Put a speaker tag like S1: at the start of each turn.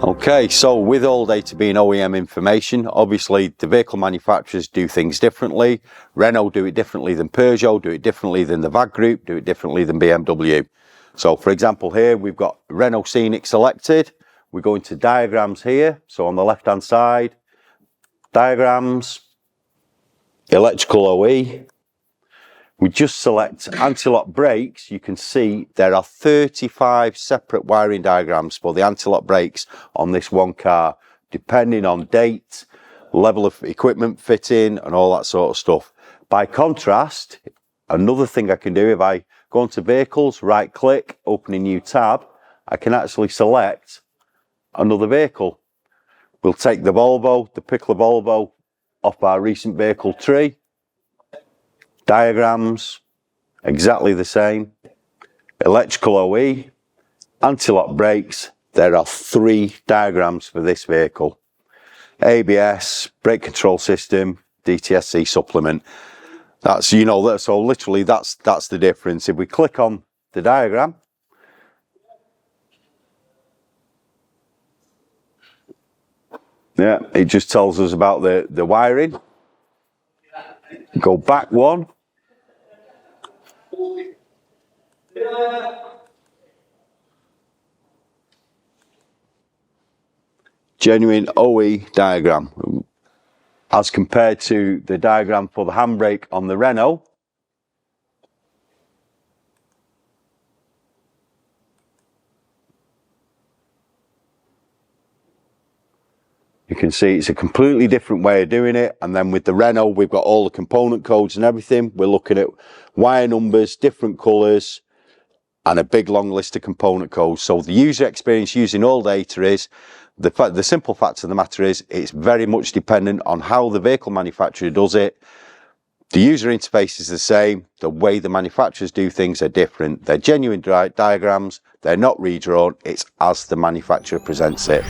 S1: Okay, so with ALLDATA being OEM information, obviously the vehicle manufacturers do things differently. Renault do it differently than Peugeot, do it differently than the VAG group, do it differently than BMW. So for example here, we've got Renault Scenic selected. We go into diagrams here. So on the left hand side, diagrams, electrical OE. We just select anti-lock brakes. You can see there are 35 separate wiring diagrams for the anti-lock brakes on this one car, depending on date, level of equipment fitting and all that sort of stuff. By contrast, another thing I can do, if I go into vehicles, right click, open a new tab, I can actually select another vehicle. We'll take the Volvo, the Pickler Volvo off our recent vehicle tree. Diagrams, exactly the same. Electrical OE, anti-lock brakes. There are 3 diagrams for this vehicle. ABS, brake control system, DTSC supplement. That's, you know, so literally that's the difference. If we click on the diagram, yeah, it just tells us about the wiring. Go back one. Genuine OE diagram as compared to the diagram for the handbrake on the Renault. You can see it's a completely different way of doing it. And then with the Renault, we've got all the component codes and everything. We're looking at wire numbers, different colours, and a big long list of component codes. So the user experience using ALLDATA is, the simple fact of the matter is, it's very much dependent on how the vehicle manufacturer does it. The user interface is the same. The way the manufacturers do things are different. They're genuine diagrams. They're not redrawn. It's as the manufacturer presents it.